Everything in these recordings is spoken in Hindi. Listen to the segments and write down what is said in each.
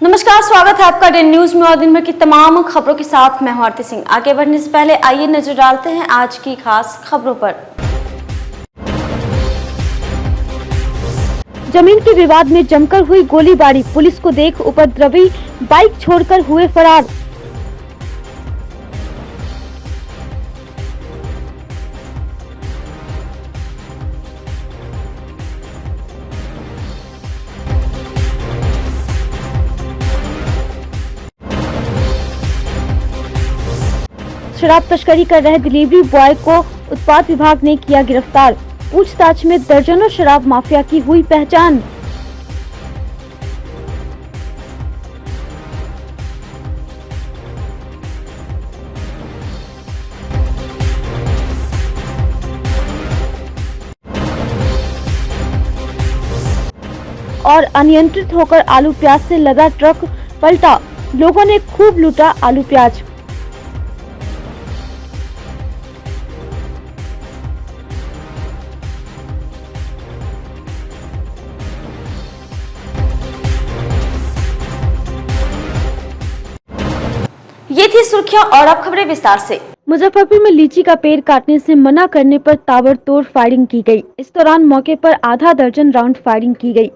नमस्कार, स्वागत है आपका डे न्यूज में और दिन भर की तमाम खबरों के साथ मैं हूं आरती सिंह। आगे बढ़ने से पहले आइए नजर डालते हैं आज की खास खबरों पर। जमीन के विवाद में जमकर हुई गोलीबारी, पुलिस को देख उपद्रवी बाइक छोड़कर हुए फरार। शराब तस्करी कर रहे डिलीवरी बॉय को उत्पाद विभाग ने किया गिरफ्तार। पूछताछ में दर्जनों शराब माफिया की हुई पहचान। और अनियंत्रित होकर आलू प्याज से लदा ट्रक पलटा, लोगों ने खूब लूटा आलू प्याज। ये थी सुर्खियां और अब खबरें विस्तार से। मुजफ्फरपुर में लीची का पेड़ काटने से मना करने पर ताबड़तोड़ फायरिंग की गई। इस दौरान मौके पर आधा दर्जन राउंड फायरिंग की गई।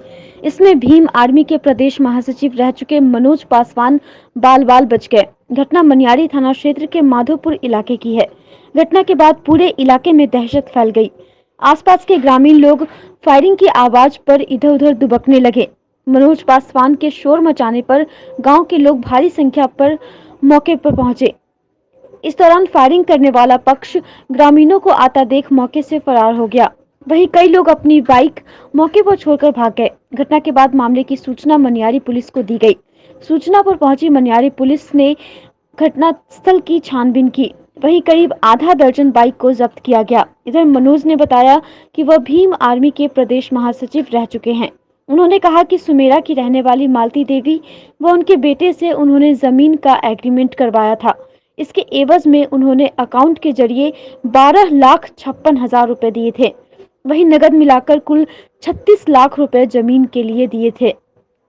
इसमें भीम आर्मी के प्रदेश महासचिव रह चुके मनोज पासवान बाल बाल बच गए। घटना मनियारी थाना क्षेत्र के माधोपुर इलाके की है। घटना के बाद पूरे इलाके में दहशत फैल गई। आसपास के ग्रामीण लोग फायरिंग की आवाज पर इधर उधर दुबकने लगे। मनोज पासवान के शोर मचाने पर गाँव के लोग भारी संख्या पर मौके पर पहुंचे। इस दौरान फायरिंग करने वाला पक्ष ग्रामीणों को आता देख मौके से फरार हो गया। वहीं कई लोग अपनी बाइक मौके पर छोड़कर भाग गए। घटना के बाद मामले की सूचना मनियारी पुलिस को दी गई। सूचना पर पहुंची मनियारी पुलिस ने घटना स्थल की छानबीन की। वहीं करीब आधा दर्जन बाइक को जब्त किया गया। इधर मनोज ने बताया कि वह भीम आर्मी के प्रदेश महासचिव रह चुके हैं। उन्होंने कहा कि सुमेरा की रहने वाली मालती देवी व उनके बेटे से उन्होंने जमीन का एग्रीमेंट करवाया था। इसके एवज में उन्होंने अकाउंट के जरिए 12,56,000 रुपए दिए थे। वहीं नगद मिलाकर कुल 36 लाख रुपए जमीन के लिए दिए थे।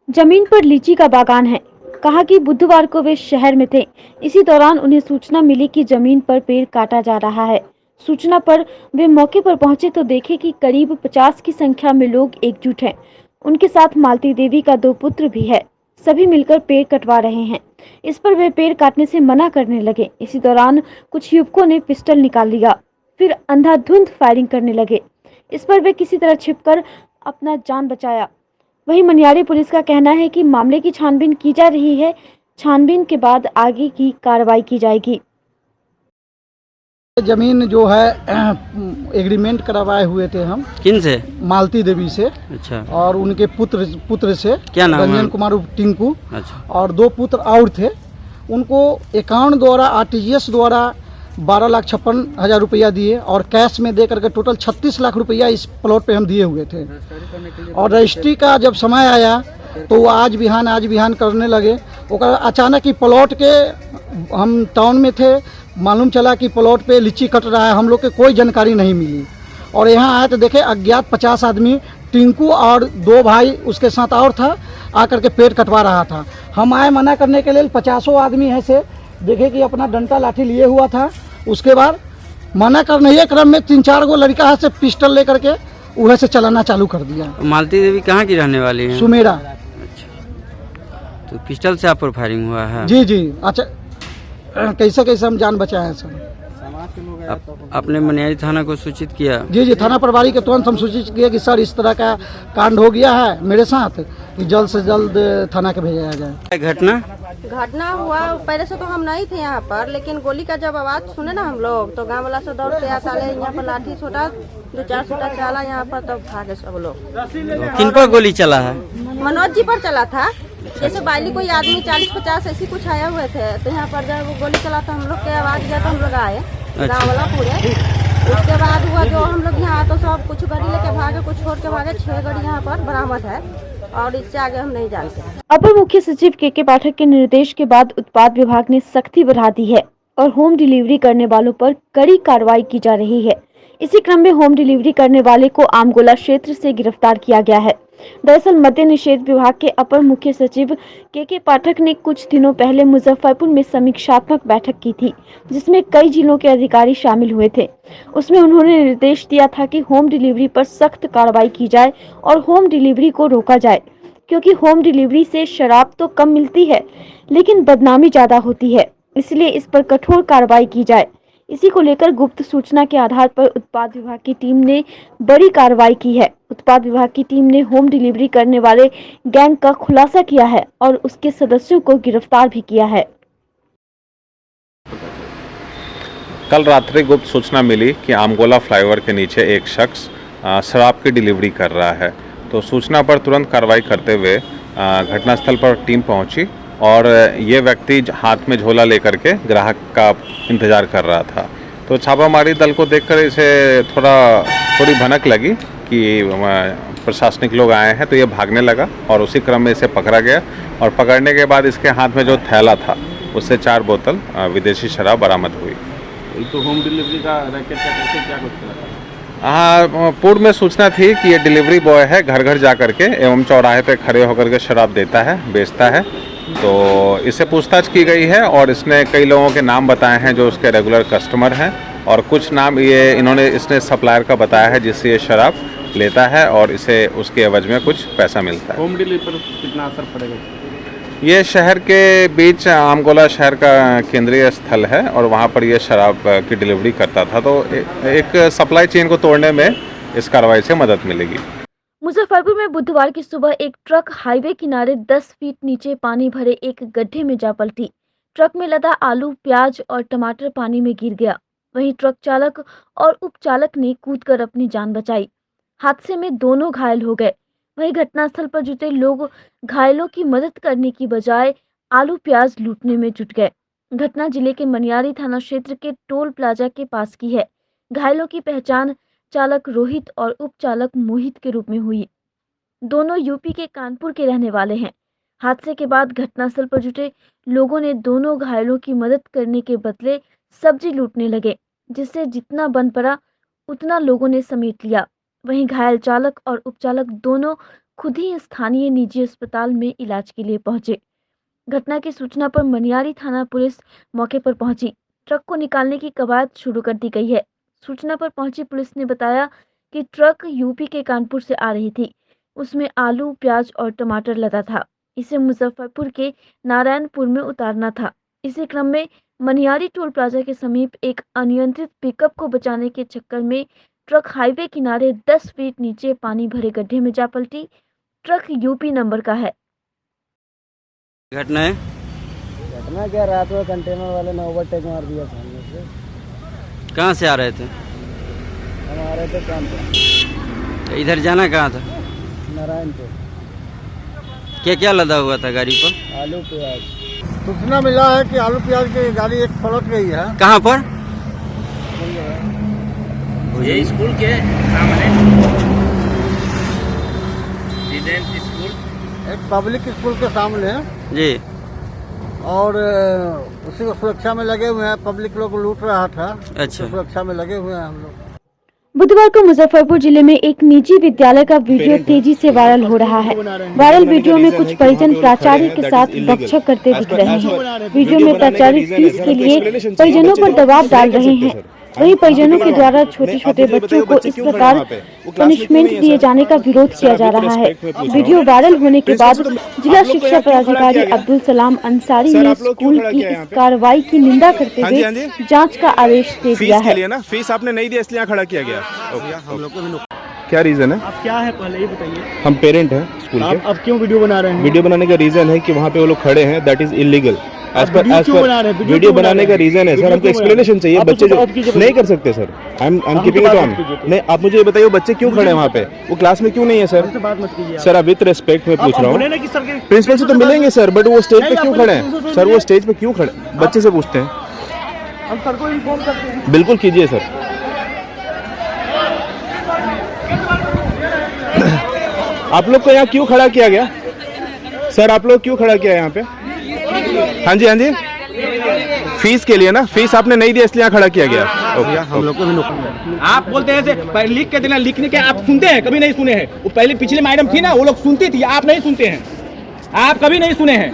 जमीन पर लीची का बागान है। कहा कि बुधवार को वे शहर में थे। इसी दौरान उन्हें सूचना मिली कि जमीन पर पेड़ काटा जा रहा है। सूचना पर वे मौके पर पहुंचे तो देखे कि करीब 50 की संख्या में लोग एकजुट हैं। उनके साथ मालती देवी का 2 पुत्र भी है। सभी मिलकर पेड़ कटवा रहे हैं। इस पर वे पेड़ काटने से मना करने लगे। इसी दौरान कुछ युवकों ने पिस्टल निकाल लिया, फिर अंधाधुंध फायरिंग करने लगे। इस पर वे किसी तरह छिपकर अपना जान बचाया। वहीं मनियारी पुलिस का कहना है कि मामले की छानबीन की जा रही है। छानबीन के बाद आगे की कार्रवाई की जाएगी। जमीन जो है एग्रीमेंट करवाए हुए थे हम। किन से? मालती देवी से। अच्छा। और उनके पुत्र से। क्या नाम है? रंजन कुमार टिंकू। अच्छा। और 2 पुत्र और थे। उनको अकाउंट द्वारा RTGS द्वारा 12,56,000 रुपया दिए और कैश में दे करके टोटल 36 लाख रुपया इस प्लॉट पे हम दिए हुए थे। और रजिस्ट्री का जब समय आया तो वो आज बिहान करने लगे। अचानक ही प्लॉट के हम टाउन में थे, मालूम चला कि प्लॉट पे लीची कट रहा है। हम लोग के कोई जानकारी नहीं मिली और यहाँ आए तो देखे अज्ञात 50 आदमी, टिंकू और 2 भाई उसके साथ और था, आकर के पेड़ कटवा रहा था। हम आए मना करने के लिए। 50 आदमी ऐसे देखे कि अपना डंडा लाठी लिए हुआ था। उसके बाद मना करने के क्रम में 3-4 गो लड़का है से पिस्टल लेकर के उधर से चलाना चालू कर दिया। मालती देवी कहाँ की रहने वाली है? सुमेरा। अच्छा, तो पिस्टल से आप पर फायरिंग हुआ है? जी। अच्छा, कैसे हम जान बचाए हैं सर। आपने मनियारी थाना को सूचित किया? जी, थाना प्रभारी के तुरंत हम सूचित किया कि सर इस तरह का कांड हो गया है मेरे साथ, कि जल्द से जल्द थाना के भेजा जाए। घटना हुआ पहले से तो हम नहीं थे यहाँ पर, लेकिन गोली का जब आवाज सुने ना हम लोग तो गांव वाला से दौड़ के आता है। यहाँ पर लाठी छोटा 2-4 छोटा चला यहाँ पर, तब भागे सब लोग। किन पर गोली चला है? मनोज जी पर चला था। जैसे बाइली कोई आदमी 40-50 ऐसी कुछ आए हुए थे तो यहाँ पर जब वो गोली चला तो हम लोग के आवाज गया तो हम लोग आए। गाँव वाला पूरे। उसके बाद हुआ जो हम लोग यहाँ तो सब कुछ गाड़ी लेके भागे, कुछ छोड़ के भागे। 6 गाड़ी यहाँ पर बरामद है और इससे आगे हम नहीं जानते। अपर मुख्य सचिव के पाठक के निर्देश के बाद उत्पाद विभाग ने सख्ती बढ़ा दी है और होम डिलीवरी करने वालों पर कड़ी कार्रवाई की जा रही है। इसी क्रम में होम डिलीवरी करने वाले को आमगोला क्षेत्र से गिरफ्तार किया गया है। दरअसल मद्य निषेध विभाग के अपर मुख्य सचिव के पाठक ने कुछ दिनों पहले मुजफ्फरपुर में समीक्षात्मक बैठक की थी, जिसमें कई जिलों के अधिकारी शामिल हुए थे। उसमें उन्होंने निर्देश दिया था कि होम डिलीवरी पर सख्त कार्रवाई की जाए और होम डिलीवरी को रोका जाए, क्योंकि होम डिलीवरी से शराब तो कम मिलती है लेकिन बदनामी ज्यादा होती है, इसलिए इस पर कठोर कार्रवाई की जाए। इसी को लेकर गुप्त सूचना के आधार पर उत्पाद विभाग की टीम ने बड़ी कार्रवाई की है। उत्पाद विभाग की टीम ने होम डिलीवरी करने वाले गैंग का खुलासा किया है और उसके सदस्यों को गिरफ्तार भी किया है। कल रात्रि गुप्त सूचना मिली कि आमगोला फ्लाईओवर के नीचे एक शख्स शराब की डिलीवरी कर रहा है, तो सूचना पर तुरंत कार्रवाई करते हुए घटनास्थल पर टीम पहुंची और ये व्यक्ति हाथ में झोला लेकर के ग्राहक का इंतज़ार कर रहा था। तो छापामारी दल को देखकर इसे थोड़ी भनक लगी कि प्रशासनिक लोग आए हैं, तो ये भागने लगा और उसी क्रम में इसे पकड़ा गया और पकड़ने के बाद इसके हाथ में जो थैला था उससे 4 बोतल विदेशी शराब बरामद हुई। तो होम डिलीवरी का रैकेट का कैसे क्या कुछ चला था? हाँ, पूर्व में सूचना थी कि ये डिलीवरी बॉय है, घर घर जा करके एवं चौराहे पे खड़े होकर के शराब देता है, बेचता है। तो इससे पूछताछ की गई है और इसने कई लोगों के नाम बताए हैं जो उसके रेगुलर कस्टमर हैं, और कुछ नाम इसने सप्लायर का बताया है जिससे ये शराब लेता है और इसे उसके एवज में कुछ पैसा मिलता है। होम डिलीवरी पर कितना असर पड़ेगा? ये शहर के बीच आमगोला शहर का केंद्रीय स्थल है और वहाँ पर ये शराब की डिलीवरी करता था, तो एक सप्लाई चेन को तोड़ने में इस कार्रवाई से मदद मिलेगी। मुजफ्फरपुर में बुधवार की सुबह एक ट्रक हाईवे किनारे 10 फीट नीचे पानी भरे एक गड्ढे में जा पलटी। ट्रक में लदा आलू, प्याज और टमाटर पानी में गिर गया। वहीं ट्रक चालक और उपचालक ने कूदकर अपनी जान बचाई। हादसे में दोनों घायल हो गए। वहीं घटनास्थल पर जुटे लोग घायलों की मदद करने की बजाय आलू प्याज लूटने में जुट गए। घटना जिले के मनियारी थाना क्षेत्र के टोल प्लाजा के पास की है। घायलों की पहचान चालक रोहित और उपचालक मोहित के रूप में हुई। दोनों यूपी के कानपुर के रहने वाले हैं। हादसे के बाद घटनास्थल पर जुटे लोगों ने दोनों घायलों की मदद करने के बदले सब्जी लूटने लगे, जिससे जितना बन पड़ा उतना लोगों ने समेट लिया। वहीं घायल चालक और उपचालक दोनों खुद ही स्थानीय निजी अस्पताल में इलाज के लिए पहुंचे। घटना की सूचना पर मनियारी थाना पुलिस मौके पर पहुंची। ट्रक को निकालने की कवायद शुरू कर दी गई है। सूचना पर पहुंची पुलिस ने बताया कि ट्रक यूपी के कानपुर से आ रही थी। उसमें आलू, प्याज और टमाटर लदा था। इसे मुजफ्फरपुर के नारायणपुर में उतारना था। इसी क्रम में मनियारी टोल प्लाजा के समीप एक अनियंत्रित पिकअप को बचाने के चक्कर में ट्रक हाईवे किनारे 10 फीट नीचे पानी भरे गड्ढे में जा पलटी। ट्रक यूपी नंबर का है। घटना क्या, रात में कंटेनर वाले ने ओवरटेक मार दिया सामने से। कहाँ से आ रहे थे? हम आ रहे थे काम पे। तो इधर जाना कहाँ था? नारायणपुर। क्या क्या लदा हुआ था गाड़ी पर? आलू प्याज। सूचना मिला है कि आलू प्याज की गाड़ी एक पलट गई है। कहाँ पर? ये स्कूल के सामने स्टूडेंट स्कूल, एक पब्लिक स्कूल के सामने है जी, और उसी को सुरक्षा में लगे हुए हैं। पब्लिक लोग लूट रहा था। अच्छा। तो सुरक्षा में लगे हुए हैं हम लोग। बुधवार को मुजफ्फरपुर जिले में एक निजी विद्यालय का वीडियो तेजी से वायरल हो रहा है। वायरल वीडियो में कुछ परिजन प्राचार्य के साथ बकझक करते दिख रहे हैं। वीडियो में प्राचार्य फीस के लिए परिजनों पर दबाव डाल रहे हैं। वहीं परिजनों के द्वारा छोटे छोटे बच्चों को इस प्रकार पनिशमेंट दिए जाने का विरोध किया जा रहा है। वीडियो वायरल होने के बाद जिला शिक्षा पदाधिकारी अब्दुल सलाम अंसारी ने स्कूल की इस कार्रवाई की निंदा करते हुए जांच का आदेश दे दिया है। फीस आपने नहीं दिया इसलिए खड़ा किया गया। क्या रीजन है? आप क्या है पहले ये बताइए। हम पेरेंट हैं स्कूल के। आप क्यों वीडियो बना रहे हैं? वीडियो बनाने का रीजन है कि वहाँ पे वो लोग खड़े हैं, दैट इज इलीगल। वीडियो बनाने का रीजन है सर, हमको एक्सप्लेनेशन चाहिए। बच्चे जो नहीं कर सकते sir, I am keeping it on. नहीं, आप मुझे ये बताइए बच्चे क्यों खड़े हैं वहाँ पे? वो क्लास में क्यों नहीं है सर? सर आप विद रिस्पेक्ट में पूछ रहा हूँ। प्रिंसिपल से तो मिलेंगे सर, बट वो स्टेज पे क्यों खड़े हैं सर? वो स्टेज पे क्यों खड़े? बच्चे से पूछते हैं। हम सर को इन्फॉर्म करते हैं। बिल्कुल कीजिए सर। आप लोग को यहाँ क्यों खड़ा किया गया सर? आप लोग क्यों खड़ा किया यहाँ पे? हाँ जी, हाँ जी फीस के लिए ना, फीस आपने नहीं दिया इसलिए यहाँ खड़ा किया गया। ओके, हम लोग को भी आप बोलते हैं से लिख के देना, लिखने के आप सुनते हैं, कभी नहीं सुने हैं। वो पहले पिछले मैडम थी ना, वो लोग सुनती थी, आप नहीं सुनते हैं, आप कभी नहीं सुने हैं।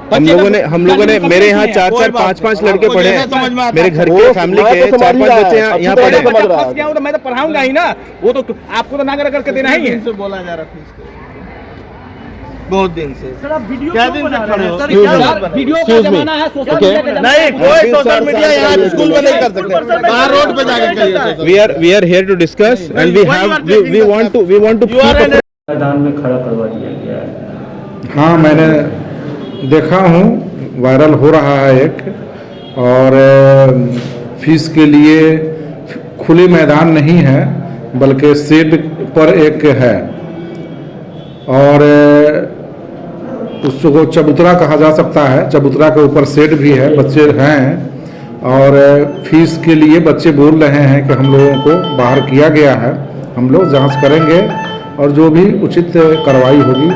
हम लोगों ने मेरे यहाँ 4-4, 5-5 लड़के पढ़े हैं, मेरे घर के फैमिली के 4-5 बच्चे यहाँ पढ़े हैं। मैं तो पढ़ाऊंगा ही ना, वो तो आपको तो नागर करके देना ही है। बोला जा रहा बहुत दिन से सर, आप वीडियो क्या दिन से खड़े हो? वीडियो का जमाना है, सोशल मीडिया का जमाना नहीं, कोई सोशल मीडिया यहाँ स्कूल में नहीं कर सकते, बाहर रोड पे जाकर करिए। We are here to discuss and we want to मैदान में खड़ा करवा दिया गया है। हाँ, मैंने देखा हूँ, वायरल हो रहा है एक, और फीस के लिए खुले मैदान नहीं है बल्कि शेड पर एक है, और उसको चबूतरा कहा जा सकता है। चबूतरा के ऊपर शेड भी है, बच्चे हैं, और फीस के लिए बच्चे बोल रहे हैं कि हम लोगों को बाहर किया गया है। हम लोग जांच करेंगे और जो भी उचित कार्रवाई होगी।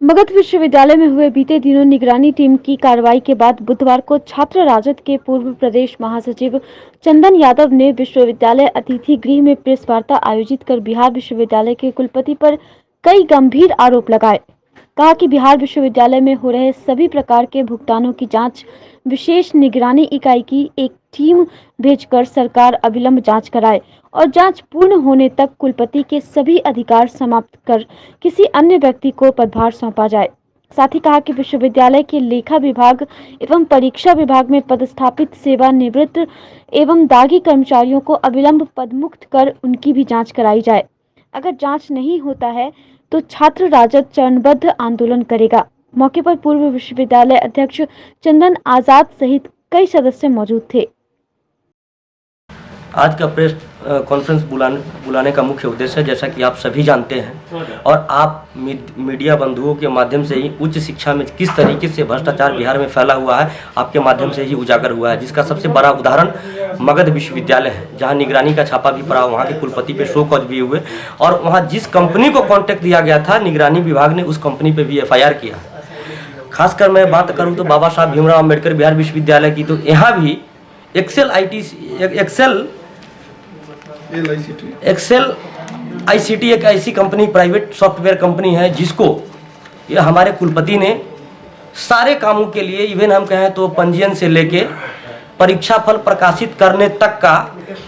मगध विश्वविद्यालय में हुए बीते दिनों निगरानी टीम की कार्रवाई के बाद बुधवार को छात्र राजद के पूर्व प्रदेश महासचिव चंदन यादव ने विश्वविद्यालय अतिथि गृह में प्रेस वार्ता आयोजित कर बिहार विश्वविद्यालय के कुलपति पर कई गंभीर आरोप लगाए। कहा कि बिहार विश्वविद्यालय में हो रहे सभी प्रकार के भुगतानों की जांच विशेष निगरानी इकाई की एक टीम भेजकर सरकार अविलंब जांच कराए और जांच पूर्ण होने तक कुलपति के सभी अधिकार समाप्त कर किसी अन्य व्यक्ति को पदभार सौंपा जाए। साथ ही कहा कि विश्वविद्यालय के लेखा विभाग एवं परीक्षा विभाग में पदस्थापित सेवानिवृत्त एवं दागी कर्मचारियों को अविलंब पदमुक्त कर उनकी भी जाँच कराई जाए। अगर जाँच नहीं होता है तो छात्र राजद चरणबद्ध आंदोलन करेगा। मौके पर पूर्व विश्वविद्यालय अध्यक्ष चंदन आजाद सहित कई सदस्य मौजूद थे। आज का प्रेस कॉन्फ्रेंस बुलाने का मुख्य उद्देश्य, जैसा कि आप सभी जानते हैं और आप मीडिया बंधुओं के माध्यम से ही उच्च शिक्षा में किस तरीके से भ्रष्टाचार बिहार में फैला हुआ है, आपके माध्यम से ही उजागर हुआ है, जिसका सबसे बड़ा उदाहरण मगध विश्वविद्यालय है, जहां निगरानी का छापा भी पड़ा, वहां के कुलपति पे शो कॉज भी हुए और वहां जिस कंपनी को कॉन्ट्रैक्ट दिया गया था, निगरानी विभाग ने उस कंपनी पर भी FIR किया। खासकर मैं बात करूँ तो बाबा साहब भीमराव अम्बेडकर बिहार विश्वविद्यालय की, तो यहाँ भी एक्सेल ICT एक ऐसी कंपनी, प्राइवेट सॉफ्टवेयर कंपनी है, जिसको ये हमारे कुलपति ने सारे कामों के लिए, इवन हम कहें तो पंजीयन से लेके परीक्षा फल प्रकाशित करने तक का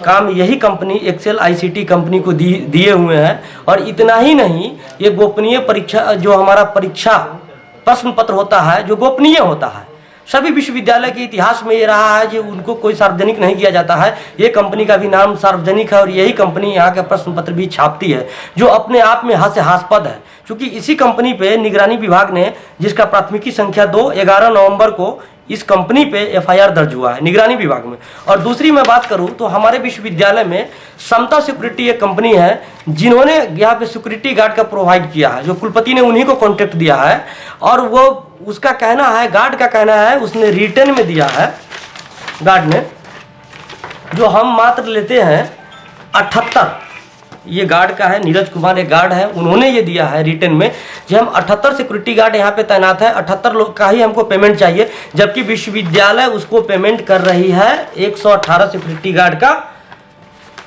काम यही कंपनी एक्सेल ICT कंपनी को दिए हुए हैं। और इतना ही नहीं, ये गोपनीय परीक्षा, जो हमारा परीक्षा प्रश्न पत्र होता है, जो गोपनीय होता है, सभी विश्वविद्यालय के इतिहास में ये रहा है जो उनको कोई सार्वजनिक नहीं किया जाता है। ये कंपनी का भी नाम सार्वजनिक है और यही कंपनी यहाँ का प्रश्न पत्र भी छापती है, जो अपने आप में हास्यास्पद है। क्योंकि इसी कंपनी पे निगरानी विभाग ने, जिसका प्राथमिकी संख्या 2 11 नवंबर को इस कंपनी पे FIR दर्ज हुआ है निगरानी विभाग में। और दूसरी मैं बात करूं तो हमारे विश्वविद्यालय में समता सिक्योरिटी एक कंपनी है, जिन्होंने यहाँ पे सिक्योरिटी गार्ड का प्रोवाइड किया है, जो कुलपति ने उन्हीं को कॉन्ट्रैक्ट दिया है। और वो उसका कहना है, गार्ड का कहना है, उसने रिटर्न में दिया है गार्ड ने, जो हम मात्र लेते हैं 78, ये गार्ड का है, नीरज कुमार एक गार्ड है, उन्होंने ये दिया है रिटर्न में, जो हम 78 सिक्योरिटी गार्ड यहाँ पे तैनात है, 78 लोग का ही हमको पेमेंट चाहिए, जबकि विश्वविद्यालय उसको पेमेंट कर रही है 118 सिक्योरिटी गार्ड का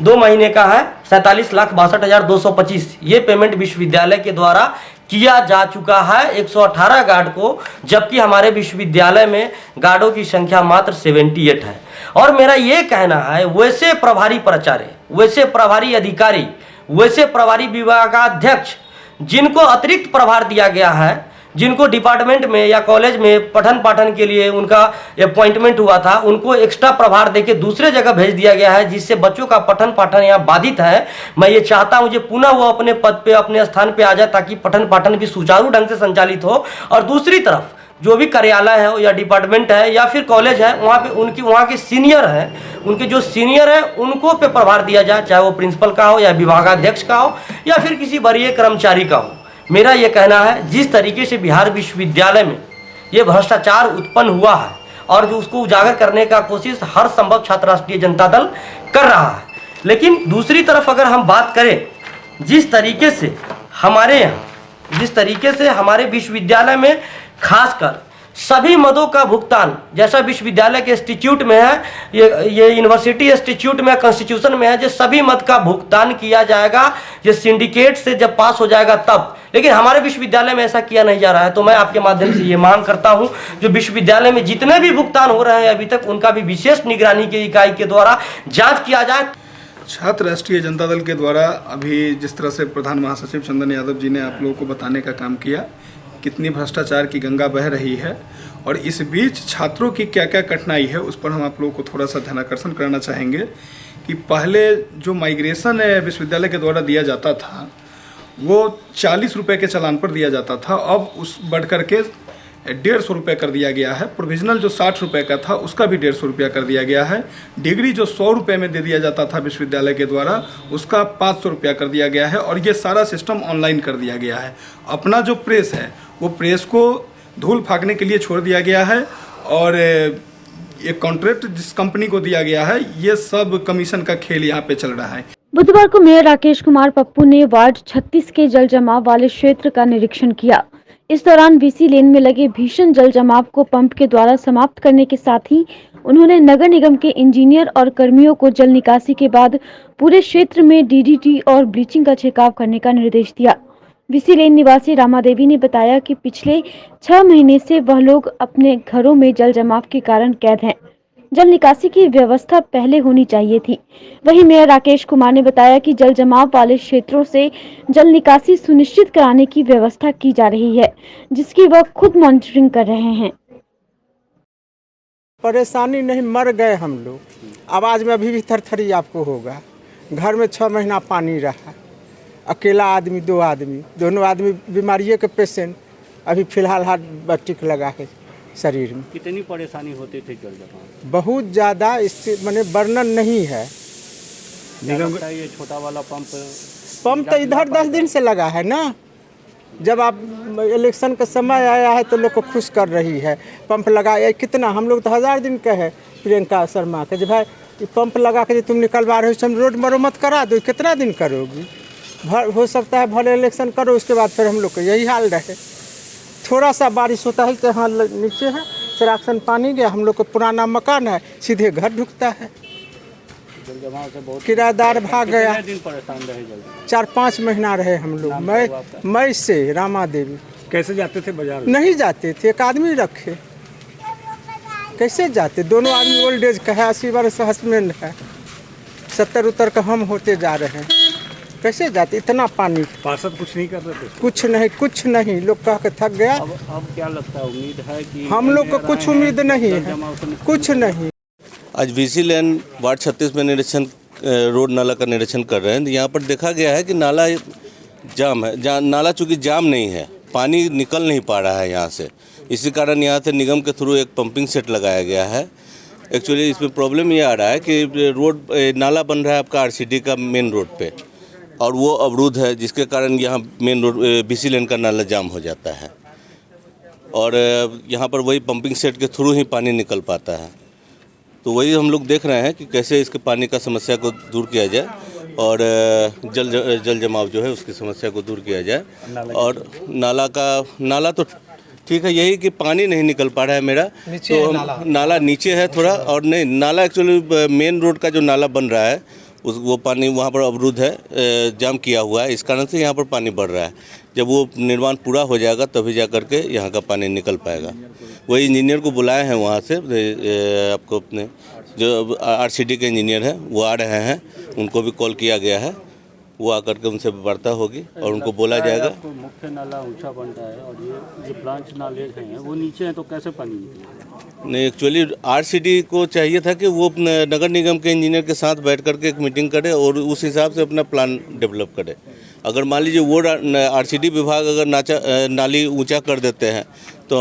2 महीने का है 47,62,225। ये पेमेंट विश्वविद्यालय के द्वारा किया जा चुका है 118 गार्ड को, जबकि हमारे विश्वविद्यालय में गार्डों की संख्या मात्र 78 है। और मेरा ये कहना है, वैसे प्रभारी प्राचार्य, वैसे प्रभारी अधिकारी, वैसे प्रभारी विभागाध्यक्ष, जिनको अतिरिक्त प्रभार दिया गया है, जिनको डिपार्टमेंट में या कॉलेज में पठन पाठन के लिए उनका अपॉइंटमेंट हुआ था, उनको एक्स्ट्रा प्रभार देके दूसरे जगह भेज दिया गया है, जिससे बच्चों का पठन पाठन यहाँ बाधित है। मैं ये चाहता हूँ जो पुनः वो अपने पद पे, अपने स्थान पे आ जाए, ताकि पठन पाठन भी सुचारू ढंग से संचालित हो। और दूसरी तरफ जो भी कार्यालय है या डिपार्टमेंट है या फिर कॉलेज है, वहाँ पे वहाँ के सीनियर हैं, उनके जो सीनियर हैं उनको पे प्रभार दिया जाए, चाहे वो प्रिंसिपल का हो या विभागाध्यक्ष का हो या फिर किसी वरीय कर्मचारी का हो। मेरा ये कहना है, जिस तरीके से बिहार विश्वविद्यालय में ये भ्रष्टाचार उत्पन्न हुआ है और जो उसको उजागर करने का कोशिश हर संभव छात्र राष्ट्रीय जनता दल कर रहा है, लेकिन दूसरी तरफ अगर हम बात करें, जिस तरीके से हमारे यहाँ, जिस तरीके से हमारे विश्वविद्यालय में खासकर सभी मदों का भुगतान जैसा विश्वविद्यालय के इंस्टीट्यूट में है, ये यूनिवर्सिटी इंस्टीट्यूट में कॉन्स्टिट्यूशन में है, जो सभी मद का भुगतान किया जाएगा, ये सिंडिकेट से जब पास हो जाएगा तब। लेकिन हमारे विश्वविद्यालय में ऐसा किया नहीं जा रहा है। तो मैं आपके माध्यम से ये मांग करता हूं, जो विश्वविद्यालय में जितने भी भुगतान हो रहे हैं अभी तक, उनका भी विशेष निगरानी की इकाई के द्वारा जाँच किया जाए। छात्र राष्ट्रीय जनता दल के द्वारा अभी जिस तरह से प्रधान महासचिव चंदन यादव जी ने आप लोगों को बताने का काम किया, कितनी भ्रष्टाचार की गंगा बह रही है और इस बीच छात्रों की क्या क्या कठिनाई है, उस पर हम आप लोगों को थोड़ा सा ध्यानाकर्षण करना चाहेंगे कि पहले जो माइग्रेशन विश्वविद्यालय के द्वारा दिया जाता था वो 40 रुपये के चालान पर दिया जाता था, अब उस बढ़ कर के 150 रुपये कर दिया गया है। प्रोविजनल जो 60 रुपये का था उसका भी 150 रुपया कर दिया गया है। डिग्री जो 100 रुपये में दे दिया जाता था विश्वविद्यालय के द्वारा, उसका 500 रुपया कर दिया गया है और ये सारा सिस्टम ऑनलाइन कर दिया गया है। अपना जो प्रेस है वो प्रेस को धूल फाकने के लिए छोड़ दिया गया है और एक कॉन्ट्रैक्ट जिस कंपनी को दिया गया है, ये सब कमीशन का खेल यहाँ पे चल रहा है। बुधवार को मेयर राकेश कुमार पप्पू ने वार्ड 36 के जल जमाव वाले क्षेत्र का निरीक्षण किया। इस दौरान बीसी लेन में लगे भीषण जल जमाव को पंप के द्वारा समाप्त करने के साथ ही उन्होंने नगर निगम के इंजीनियर और कर्मियों को जल निकासी के बाद पूरे क्षेत्र में डीडीटी और ब्लीचिंग का छिड़काव करने का निर्देश दिया। बीसी लेन निवासी रामा देवी ने बताया कि पिछले 6 महीने से वह लोग अपने घरों में जल जमाव के कारण कैद हैं। जल निकासी की व्यवस्था पहले होनी चाहिए थी। वहीं मेयर राकेश कुमार ने बताया कि जल जमाव वाले क्षेत्रों से जल निकासी सुनिश्चित कराने की व्यवस्था की जा रही है, जिसकी वह खुद मॉनिटरिंग कर रहे हैं। परेशानी नहीं, मर गए हम लोग। आवाज में अभी भी थरथरी आपको होगा। घर में 6 महीना पानी रहा, अकेला आदमी, 2 आदमी, दोनों आदमी बीमारियों के पेशेंट, अभी फिलहाल हाथ बट्टिक लगा है शरीर में। कितनी परेशानी होती थी जल जमाव? बहुत ज़्यादा, इससे मैंने वर्णन नहीं है। निगम का ये छोटा वाला पंप तो इधर 10 दिन से लगा है ना। जब आप इलेक्शन का समय आया है तो लोग को खुश कर रही है। पंप लगाया कितना, हम लोग तो 1000 दिन के है प्रियंका शर्मा के, जब भाई ये पंप लगा के तुम निकलवा रहे हो, रोड मरम्मत करा दो, कितना दिन करोगी? हो सकता है भले इलेक्शन करो, उसके बाद फिर हम लोग का यही हाल रहे। थोड़ा सा बारिश होता है कि हाँ नीचे है सराक्सन पानी गया, हम लोग को पुराना मकान है, सीधे घर ढुकता है। किराएदार भाग गया। दिन परेशान रहे? 4-5 महीना रहे हम लोग। मई से रामा देवी। कैसे जाते थे बाजार? नहीं जाते थे, एक आदमी रखे, कैसे जाते? दोनों आदमी ओल्ड एज का है, 80 वर्ष हस्बैंड है, 70 उत्तर का हम होते जा रहे हैं, कैसे जाते? इतना पानी। पार्षद कुछ नहीं कर रहे थे? कुछ नहीं, लोग कह के थक गया। अब क्या लगता है, उम्मीद है कि? हम लोग को कुछ उम्मीद नहीं है, कुछ नहीं। आज बीसी लेन वार्ड 36 में निरीक्षण, रोड नाला का निरीक्षण कर रहे हैं। यहाँ पर देखा गया है कि नाला जाम है। नाला चूँकि जाम नहीं है, पानी निकल नहीं पा रहा है यहाँ से, इसी कारण यहाँ से निगम के थ्रू एक पंपिंग सेट लगाया गया है। एक्चुअली इसमें प्रॉब्लम ये आ रहा है कि रोड नाला बन रहा है आपका आरसीडी का मेन रोड पे, और वो अवरुद्ध है, जिसके कारण यहाँ मेन रोड बीसी लेन का नाला जाम हो जाता है और यहाँ पर वही पंपिंग सेट के थ्रू ही पानी निकल पाता है। तो वही हम लोग देख रहे हैं कि कैसे इसके पानी का समस्या को दूर किया जाए और जल जमाव जो है उसकी समस्या को दूर किया जाए। और नाला तो ठीक है, यही कि पानी नहीं निकल पा रहा है मेरा, तो नाला नीचे है थोड़ा, और नहीं नाला एक्चुअली मेन रोड का जो नाला बन रहा है वो पानी वहाँ पर अवरुद्ध है, जाम किया हुआ है, इस कारण से यहाँ पर पानी बढ़ रहा है। जब वो निर्माण पूरा हो जाएगा तभी जा कर के यहाँ का पानी निकल पाएगा। वही इंजीनियर को बुलाए हैं वहाँ से, आपको अपने जो आरसीडी के इंजीनियर हैं वो आ रहे हैं, उनको भी कॉल किया गया है, वो आकर के उनसे वार्ता होगी और उनको बोला जाएगा। मुख्य नाला ऊंचा बन रहा है और ये जो ब्रांच नाले हैं वो नीचे हैं, तो कैसे पानी निकलेगा? नहीं, एक्चुअली आरसीडी को चाहिए था कि वो नगर निगम के इंजीनियर के साथ बैठ करके एक मीटिंग करे और उस हिसाब से अपना प्लान डेवलप करे। अगर मान लीजिए वो आरसीडी विभाग अगर नाली ऊंचा कर देते हैं तो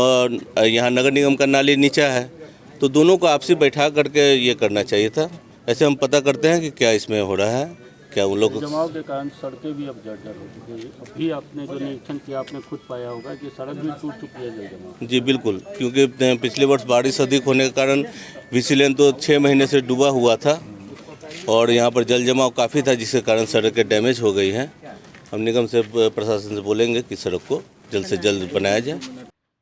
यहाँ नगर निगम का नाली नीचा है, तो दोनों को आपसी बैठा करके ये करना चाहिए था। ऐसे हम पता करते हैं कि क्या इसमें हो रहा है, क्या उन लोग जमाव के कारण सड़कें भी अब जर्जर हो चुकी है। अभी आपने जो निरीक्षण किया आपने खुद पाया होगा कि सड़क भी टूट चुकी है जल जमाव। जी बिल्कुल, क्योंकि पिछले वर्ष बारिश अधिक होने के कारण बीसी लेन तो 6 महीने से डूबा हुआ था और यहाँ पर जल जमाव काफ़ी था, जिसके कारण सड़कें डैमेज हो गई हैं। हम निगम से प्रशासन से बोलेंगे कि सड़क को जल्द से जल्द बनाया जाए।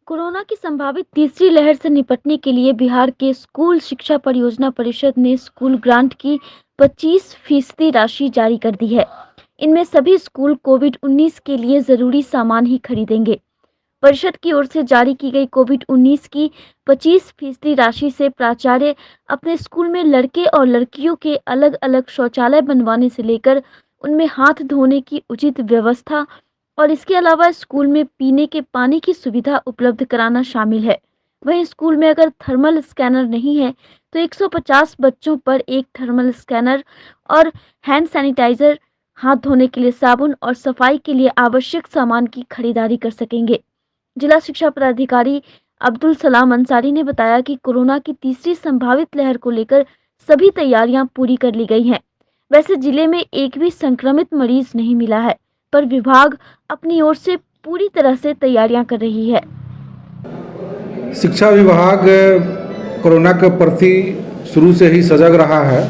कोरोना की संभावित तीसरी लहर से निपटने के लिए बिहार के स्कूल शिक्षा परियोजना परिषद ने स्कूल ग्रांट की 25% राशि जारी कर दी है। इनमें सभी स्कूल कोविड-19 के लिए जरूरी सामान ही खरीदेंगे। परिषद की ओर से जारी की गई कोविड-19 की 25% राशि से प्राचार्य अपने स्कूल में लड़के और लड़कियों के अलग अलग शौचालय बनवाने से लेकर उनमें हाथ धोने की उचित व्यवस्था और इसके अलावा स्कूल में पीने के पानी की सुविधा उपलब्ध कराना शामिल है। वहीं स्कूल में अगर थर्मल स्कैनर नहीं है तो 150 बच्चों पर एक थर्मल स्कैनर और हैंड सैनिटाइजर, हाथ धोने के लिए साबुन और सफाई के लिए आवश्यक सामान की खरीदारी कर सकेंगे। जिला शिक्षा पदाधिकारी अब्दुल सलाम अंसारी ने बताया कि कोरोना की तीसरी संभावित लहर को लेकर सभी तैयारियां पूरी कर ली गई हैं। वैसे जिले में एक भी संक्रमित मरीज नहीं मिला है, पर विभाग अपनी ओर से पूरी तरह से तैयारियां कर रही है। शिक्षा विभाग कोरोना के प्रति शुरू से ही सजग रहा है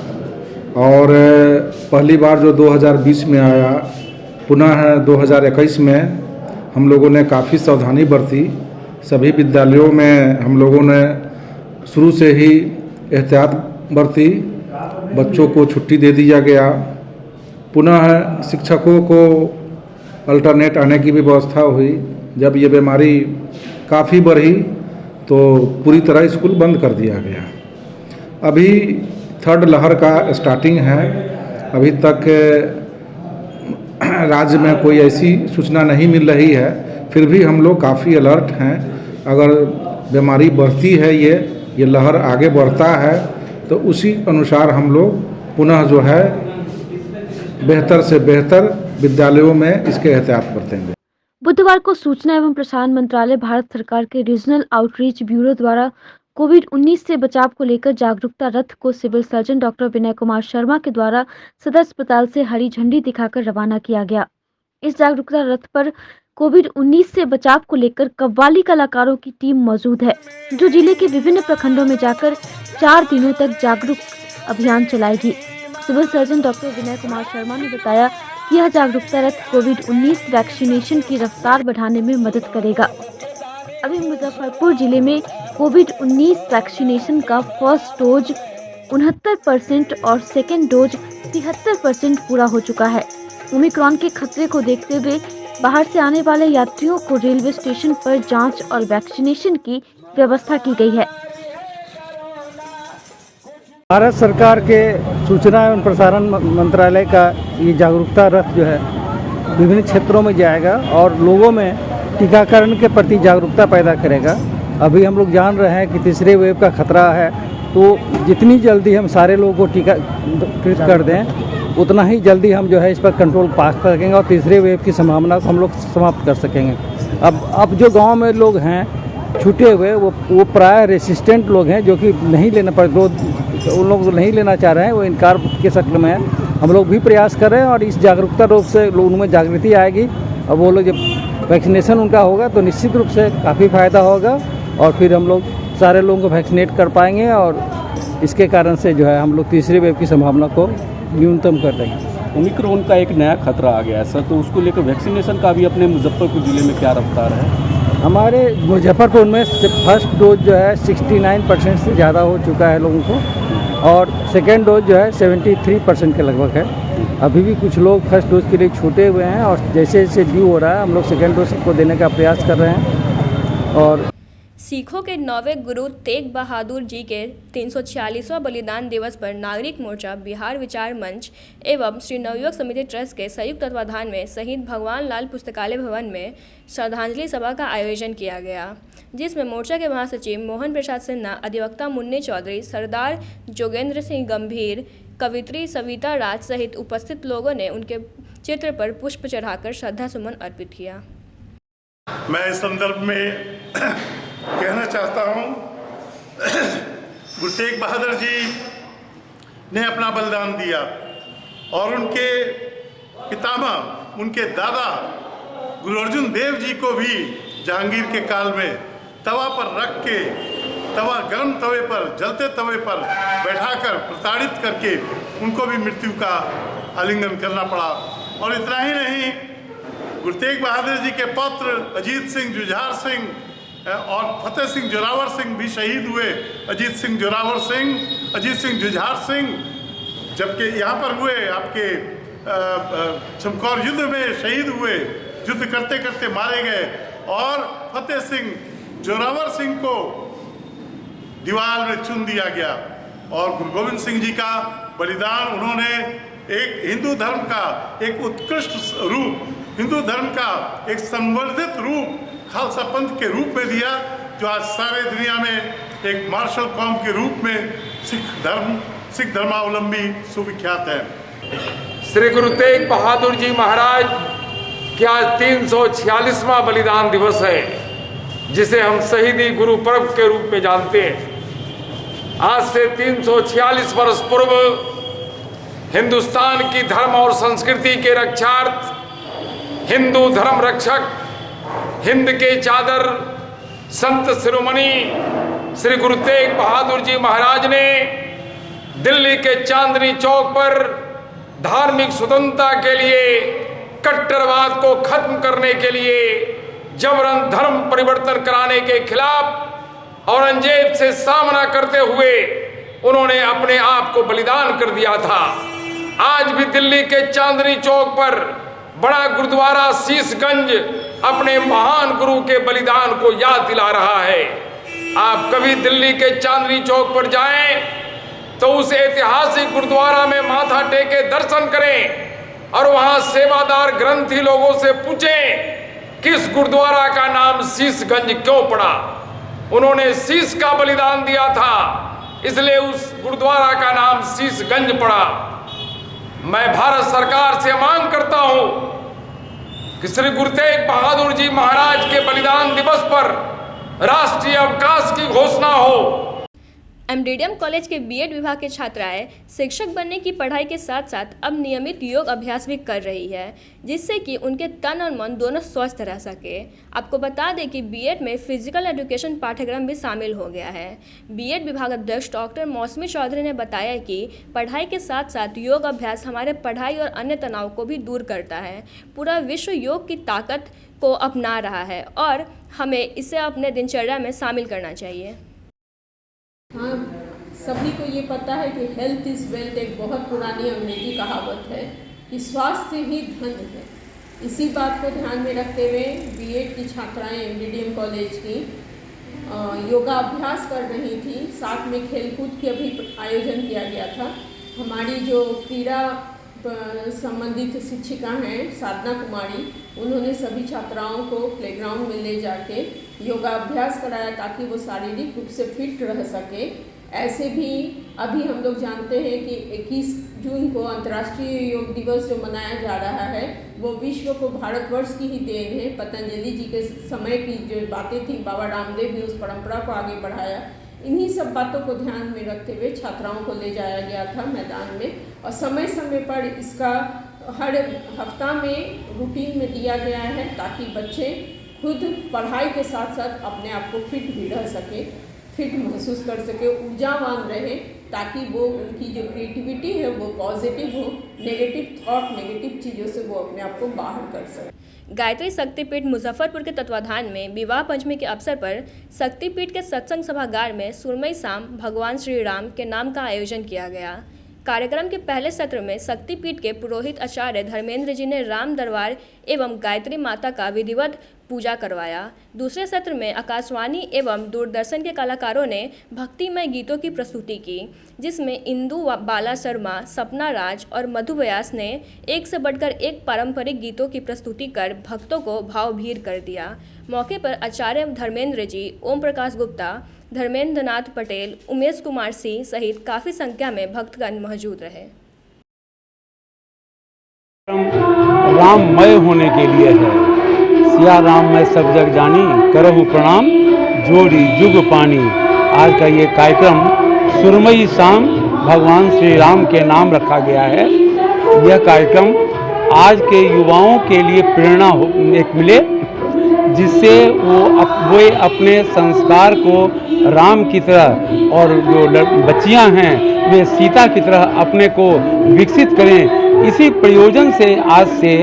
और पहली बार जो 2020 में आया, पुनः 2021 में हम लोगों ने काफ़ी सावधानी बरती। सभी विद्यालयों में हम लोगों ने शुरू से ही एहतियात बरती, बच्चों को छुट्टी दे दिया गया। पुनः शिक्षकों को अल्टरनेट आने की भी व्यवस्था हुई। जब ये बीमारी काफ़ी बढ़ी तो पूरी तरह स्कूल बंद कर दिया गया। अभी थर्ड लहर का स्टार्टिंग है। अभी तक राज्य में कोई ऐसी सूचना नहीं मिल रही है, फिर भी हम लोग काफ़ी अलर्ट हैं। अगर बीमारी बढ़ती है, ये लहर आगे बढ़ता है तो उसी अनुसार हम लोग पुनः जो है बेहतर से बेहतर विद्यालयों में इसके एहतियात बरतेंगे। बुधवार को सूचना एवं प्रसारण मंत्रालय, भारत सरकार के रीजनल आउटरीच ब्यूरो द्वारा कोविड-19 से बचाव को लेकर जागरूकता रथ को civil surgeon doctor Vinay Kumar Sharma के द्वारा सदर अस्पताल से हरी झंडी दिखाकर रवाना किया गया। इस जागरूकता रथ पर कोविड-19 से बचाव को लेकर कव्वाली कलाकारों की टीम मौजूद है, जो जिले के विभिन्न प्रखंडों में जाकर 4 दिनों तक जागरूक अभियान चलाएगी। Civil surgeon doctor Vinay Kumar Sharma ने बताया कि यह जागरूकता रथ कोविड-19 वैक्सीनेशन की रफ्तार बढ़ाने में मदद करेगा। अभी मुजफ्फरपुर जिले में कोविड-19 वैक्सीनेशन का फर्स्ट डोज 69% और सेकेंड डोज 73% पूरा हो चुका है। ओमिक्रॉन के खतरे को देखते हुए बाहर से आने वाले यात्रियों को रेलवे स्टेशन पर जांच और वैक्सीनेशन की व्यवस्था की गई है। भारत सरकार के सूचना एवं प्रसारण मंत्रालय का ये जागरूकता रथ जो है विभिन्न क्षेत्रों में जाएगा और लोगों में टीकाकरण के प्रति जागरूकता पैदा करेगा। अभी हम लोग जान रहे हैं कि तीसरे वेव का खतरा है, तो जितनी जल्दी हम सारे लोगों को टीकाकृत कर दें, उतना ही जल्दी हम जो है इस पर कंट्रोल पा सकेंगे और तीसरे वेव की संभावना को हम लोग समाप्त कर सकेंगे। अब जो गांव में लोग हैं छूटे हुए, वो प्राय रेसिस्टेंट लोग हैं, जो कि नहीं लेना उन लोग नहीं लेना चाह रहे हैं, वो इनकार के शक्ल में है। हम लोग भी प्रयास कर रहे हैं और इस जागरूकता रूप से उनमें जागृति आएगी और वो लोग जब वैक्सीनेशन उनका होगा तो निश्चित रूप से काफ़ी फ़ायदा होगा और फिर हम लोग सारे लोगों को वैक्सीनेट कर पाएंगे और इसके कारण से जो है हम लोग तीसरे वेव की संभावना को न्यूनतम कर देंगे। ओमिक्रॉन का एक नया खतरा आ गया है सर, तो उसको लेकर वैक्सीनेशन का भी अपने मुजफ्फरपुर जिले में क्या रफ्तार है? हमारे मुजफ्फरपुर में फर्स्ट डोज जो है 69% से ज़्यादा हो चुका है लोगों को और सेकेंड डोज जो है 73% के लगभग है। अभी भी कुछ लोग फर्स्ट डोज के लिए छूटे हुए हैं और जैसे जैसे ड्यू हो रहा है हम लोग सेकेंड डोज को देने का प्रयास कर रहे हैं। और सिखों के 9वें गुरु तेग बहादुर जी के 346वां बलिदान दिवस पर नागरिक मोर्चा, बिहार विचार मंच एवं श्री नवयुवक समिति ट्रस्ट के संयुक्त तत्वाधान में शहीद भगवान लाल पुस्तकालय भवन में श्रद्धांजलि सभा का आयोजन किया गया, जिसमें मोर्चा के महासचिव मोहन प्रसाद सिन्हा, अधिवक्ता मुन्नी चौधरी, सरदार जोगेंद्र सिंह गंभीर, कवित्री सविता राज सहित उपस्थित लोगों ने उनके चित्र पर पुष्प चढ़ाकर श्रद्धा सुमन अर्पित किया। मैं इस संदर्भ में कहना चाहता हूँ, गुरु तेग बहादुर जी ने अपना बलिदान दिया और उनके पितामह, उनके दादा गुरु अर्जुन देव जी को भी जहांगीर के काल में तवा पर रख के, तवा गर्म तवे पर, जलते तवे पर बैठाकर प्रताड़ित करके उनको भी मृत्यु का आलिंगन करना पड़ा। और इतना ही नहीं, गुरु तेग बहादुर जी के पौत्र अजीत सिंह, जुझार सिंह और फतेह सिंह जोरावर सिंह भी शहीद हुए। अजीत सिंह जोरावर सिंह, अजीत सिंह जुझार सिंह, जबकि यहाँ पर हुए आपके चमकौर युद्ध में शहीद हुए, युद्ध करते करते मारे गए। और फतेह सिंह जोरावर सिंह को दीवार में चुन दिया गया। और गुरु गोविंद सिंह जी का बलिदान उन्होंने एक हिंदू धर्म का एक उत्कृष्ट रूप, हिंदू धर्म का एक संवर्धित रूप खालसा पंथ के रूप में दिया, जो आज सारे दुनिया में एक मार्शल कौम के रूप में सिख धर्मावलंबी सुविख्यात है। श्री गुरु तेग बहादुर जी महाराज की आज 346वां बलिदान दिवस है, जिसे हम शहीदी गुरु पर्व के रूप में जानते हैं। आज से 346 वर्ष पूर्व हिंदुस्तान की धर्म और संस्कृति के रक्षार्थ हिंदू धर्म रक्षक, हिंद के चादर संत शिरोमणि श्री गुरु तेग बहादुर जी महाराज ने दिल्ली के चांदनी चौक पर धार्मिक स्वतंत्रता के लिए, कट्टरवाद को खत्म करने के लिए, जबरन धर्म परिवर्तन कराने के खिलाफ औरंगजेब से सामना करते हुए उन्होंने अपने आप को बलिदान कर दिया था। आज भी दिल्ली के चांदनी चौक पर बड़ा गुरुद्वारा शीशगंज अपने महान गुरु के बलिदान को याद दिला रहा है। आप कभी दिल्ली के चांदनी चौक पर जाएं तो उस ऐतिहासिक गुरुद्वारा में माथा टेके दर्शन करें और वहां सेवादार ग्रंथी लोगों से पूछें किस गुरुद्वारा का नाम शीशगंज क्यों पड़ा। उन्होंने शीश का बलिदान दिया था, इसलिए उस गुरुद्वारा का नाम शीशगंज पड़ा। मैं भारत सरकार से मांग करता हूं कि श्री गुरु तेग बहादुर जी महाराज के बलिदान दिवस पर राष्ट्रीय अवकाश की घोषणा हो। एमडीडीएम कॉलेज के बीएड विभाग के छात्राएं शिक्षक बनने की पढ़ाई के साथ साथ अब नियमित योग अभ्यास भी कर रही है, जिससे कि उनके तन और मन दोनों स्वस्थ रह सके। आपको बता दें कि बीएड में फिजिकल एजुकेशन पाठ्यक्रम भी शामिल हो गया है। बीएड विभाग अध्यक्ष डॉक्टर मौसमी चौधरी ने बताया कि पढ़ाई के साथ साथ योग अभ्यास हमारे पढ़ाई और अन्य तनाव को भी दूर करता है। पूरा विश्व योग की ताकत को अपना रहा है और हमें इसे अपने दिनचर्या में शामिल करना चाहिए। हाँ, सभी को ये पता है कि हेल्थ इज़ वेल्थ एक बहुत पुरानी अंग्रेजी कहावत है कि स्वास्थ्य ही धन है। इसी बात को ध्यान में रखते हुए बीएड की छात्राएं एमडीडीएम कॉलेज की योगा अभ्यास कर रही थी, साथ में खेलकूद का भी आयोजन किया गया था। हमारी जो क्रीड़ा संबंधित शिक्षिका हैं साधना कुमारी, उन्होंने सभी छात्राओं को प्लेग्राउंड में ले जाके योगा अभ्यास कराया ताकि वो शारीरिक रूप से फिट रह सके। ऐसे भी अभी हम लोग जानते हैं कि 21 जून को अंतर्राष्ट्रीय योग दिवस जो मनाया जा रहा है वो विश्व को भारतवर्ष की ही देन है। पतंजलि जी के समय की जो बातें थी, बाबा रामदेव ने उस परंपरा को आगे बढ़ाया। इन्हीं सब बातों को ध्यान में रखते हुए छात्राओं को ले जाया गया था मैदान में, और समय समय पर इसका हर हफ्ता में रूटीन में दिया गया है ताकि बच्चे खुद पढ़ाई के साथ साथ अपने आप को फिट भी रह सके, फिट महसूस कर सके, ऊर्जावान रहे, ताकि वो उनकी जो क्रिएटिविटी है वो पॉजिटिव हो, नेगेटिव थॉट, नेगेटिव चीज़ों से वो अपने आप को बाहर कर सके। गायत्री शक्तिपीठ मुजफ्फरपुर के तत्वाधान में विवाह पंचमी के अवसर पर शक्तिपीठ के सत्संग सभागार में सुरमई शाम भगवान श्री राम के नाम का आयोजन किया गया। कार्यक्रम के पहले सत्र में शक्तिपीठ के पुरोहित आचार्य धर्मेंद्र जी ने राम दरबार एवं गायत्री माता का विधिवत पूजा करवाया। दूसरे सत्र में आकाशवाणी एवं दूरदर्शन के कलाकारों ने भक्तिमय गीतों की प्रस्तुति की, जिसमें इंदु बाला शर्मा, सपना राज और मधु व्यास ने एक से बढ़कर एक पारंपरिक गीतों की प्रस्तुति कर भक्तों को भावभीर कर दिया। मौके पर आचार्य धर्मेंद्र जी, ओम प्रकाश गुप्ता, धर्मेंद्र नाथ पटेल, उमेश कुमार सिंह सहित काफ़ी संख्या में भक्तगण मौजूद रहे। राममय होने के लिए है। सिया राम मैं सब जग जानी, करहु प्रणाम जोड़ी जुग पानी। आज का ये कार्यक्रम सुरमई शाम भगवान श्री राम के नाम रखा गया है। यह कार्यक्रम आज के युवाओं के लिए प्रेरणा एक मिले, जिससे वो अपने संस्कार को राम की तरह, और जो बच्चियां हैं वे सीता की तरह अपने को विकसित करें। इसी प्रयोजन से आज से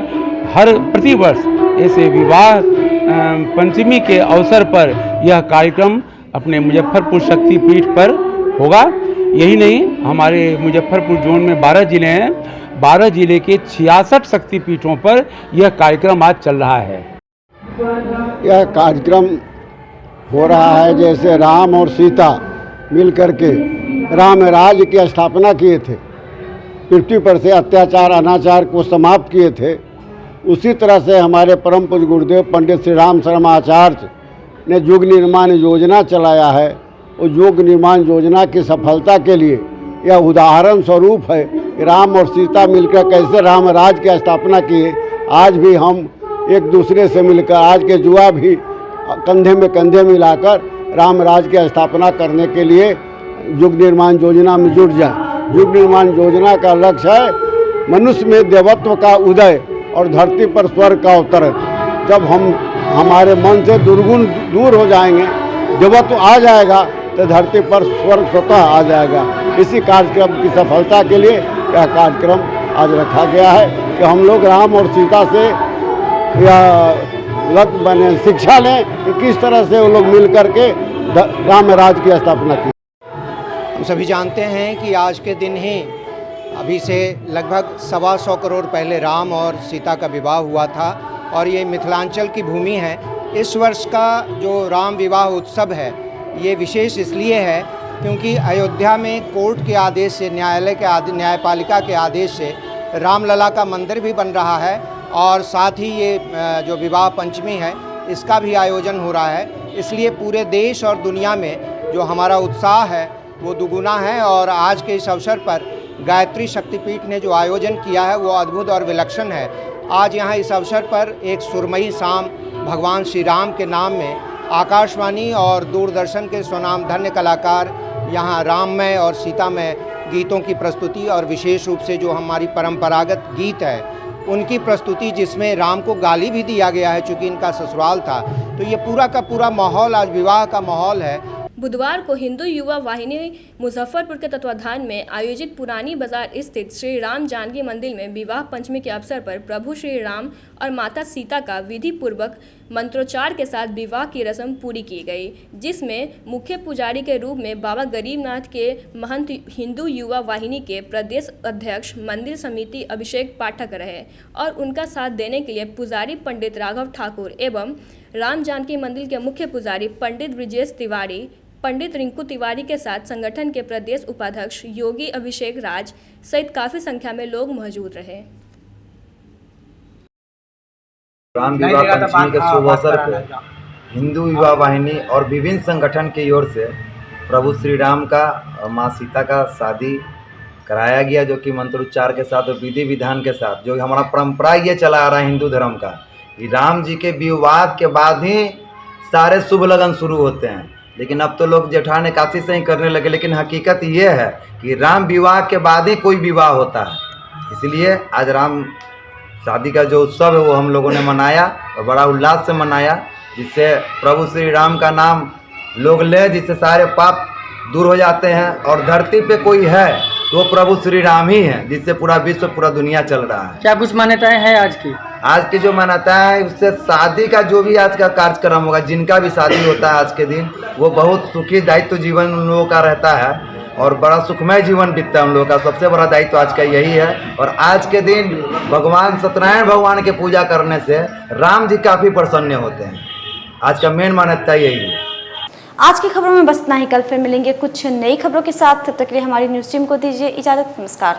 हर प्रतिवर्ष ऐसे विवाह पंचमी के अवसर पर यह कार्यक्रम अपने मुजफ्फरपुर शक्तिपीठ पर होगा। यही नहीं, हमारे मुजफ्फरपुर जोन में 12 ज़िले हैं, 12 ज़िले के 66 शक्तिपीठों पर यह कार्यक्रम आज चल रहा है। यह कार्यक्रम हो रहा है जैसे राम और सीता मिल करके राम राज्य की स्थापना किए थे, पृथ्वी पर से अत्याचार अनाचार को समाप्त किए थे, उसी तरह से हमारे परम पूज्य गुरुदेव पंडित श्री राम शर्मा आचार्य ने युग निर्माण योजना चलाया है। और युग निर्माण योजना की सफलता के लिए यह उदाहरण स्वरूप है कि राम और सीता मिलकर कैसे राम राज्य की स्थापना किए। आज भी हम एक दूसरे से मिलकर, आज के युवा भी कंधे में कंधे मिलाकर राम राज्य की स्थापना करने के लिए युग निर्माण योजना में जुट जाए। युग निर्माण योजना का लक्ष्य है मनुष्य में देवत्व का उदय और धरती पर स्वर्ग का अवतरण। जब हम हमारे मन से दुर्गुण दूर हो जाएंगे, देवत्व आ जाएगा, तो धरती पर स्वर्ग स्वतः आ जाएगा। इसी कार्यक्रम की सफलता के लिए यह कार्यक्रम आज रखा गया है कि हम लोग राम और सीता से यह शिक्षा लें कि किस तरह से वो लोग मिल करके राम राज्य की स्थापना की। हम सभी जानते हैं कि आज के दिन ही अभी से लगभग 125 करोड़ पहले राम और सीता का विवाह हुआ था और ये मिथिलांचल की भूमि है। इस वर्ष का जो राम विवाह उत्सव है ये विशेष इसलिए है क्योंकि अयोध्या में कोर्ट के आदेश से, न्यायालय के न्यायपालिका के आदेश से रामलला का मंदिर भी बन रहा है और साथ ही ये जो विवाह पंचमी है इसका भी आयोजन हो रहा है। इसलिए पूरे देश और दुनिया में जो हमारा उत्साह है वो दुगुना है और आज के इस अवसर पर गायत्री शक्तिपीठ ने जो आयोजन किया है वो अद्भुत और विलक्षण है। आज यहाँ इस अवसर पर एक सुरमई शाम भगवान श्री राम के नाम में आकाशवाणी और दूरदर्शन के स्वनामधन्य कलाकार यहाँ राममय और सीतामय गीतों की प्रस्तुति और विशेष रूप से जो हमारी परंपरागत गीत है उनकी प्रस्तुति, जिसमें राम को गाली भी दिया गया है चूँकि इनका ससुराल था। तो ये पूरा का पूरा माहौल आज विवाह का माहौल है। बुधवार को हिंदू युवा वाहिनी मुजफ्फरपुर के तत्वाधान में आयोजित पुरानी बाजार स्थित श्री राम जानकी मंदिर में विवाह पंचमी के अवसर पर प्रभु श्री राम और माता सीता का विधि पूर्वक मंत्रोच्चार के साथ विवाह की रस्म पूरी की गई, जिसमें मुख्य पुजारी के रूप में बाबा गरीबनाथ के महंत हिंदू युवा वाहिनी के प्रदेश अध्यक्ष मंदिर समिति अभिषेक पाठक रहे और उनका साथ देने के लिए पुजारी पंडित राघव ठाकुर एवं राम जानकी मंदिर के मुख्य पुजारी पंडित ब्रिजेश तिवारी, पंडित रिंकू तिवारी के साथ संगठन के प्रदेश उपाध्यक्ष योगी अभिषेक राज सहित काफी संख्या में लोग मौजूद रहे। राम विवाह पंचमी के शुभ अवसर पर हिंदू युवा वाहिनी और विभिन्न संगठन की ओर से प्रभु श्री राम का और माँ सीता का शादी कराया गया, जो कि मंत्रोच्चार के साथ और विधि विधान के साथ, जो हमारा परंपरा ये चला आ रहा है हिंदू धर्म का, कि राम जी के विवाह के बाद ही सारे शुभ लगन शुरू होते हैं। लेकिन अब तो लोग जेठान एकादशी से ही करने लगे, लेकिन हकीकत ये है कि राम विवाह के बाद ही कोई विवाह होता है। इसलिए आज राम शादी का जो उत्सव है वो हम लोगों ने मनाया और बड़ा उल्लास से मनाया, जिससे प्रभु श्री राम का नाम लोग ले, जिससे सारे पाप दूर हो जाते हैं। और धरती पे कोई है तो प्रभु श्री राम ही है, जिससे पूरा विश्व पूरा दुनिया चल रहा है। क्या कुछ मान्यताएं हैं आज की जो मान्यता है उससे शादी का जो भी आज का कार्यक्रम होगा, जिनका भी शादी होता है आज के दिन, वो बहुत सुखी दायित्व जीवन उन लोगों का रहता है और बड़ा सुखमय जीवन बीतता है उन लोगों का। सबसे बड़ा दायित्व आज का यही है। और आज के दिन भगवान सत्यनारायण भगवान की पूजा करने से राम जी काफ़ी प्रसन्न होते हैं। आज का मेन मान्यता यही है। आज की खबरों में बस इतना ही। कल फिर मिलेंगे कुछ नई खबरों के साथ। तब तक के लिए हमारी न्यूज़ टीम को दीजिए इजाज़त। नमस्कार।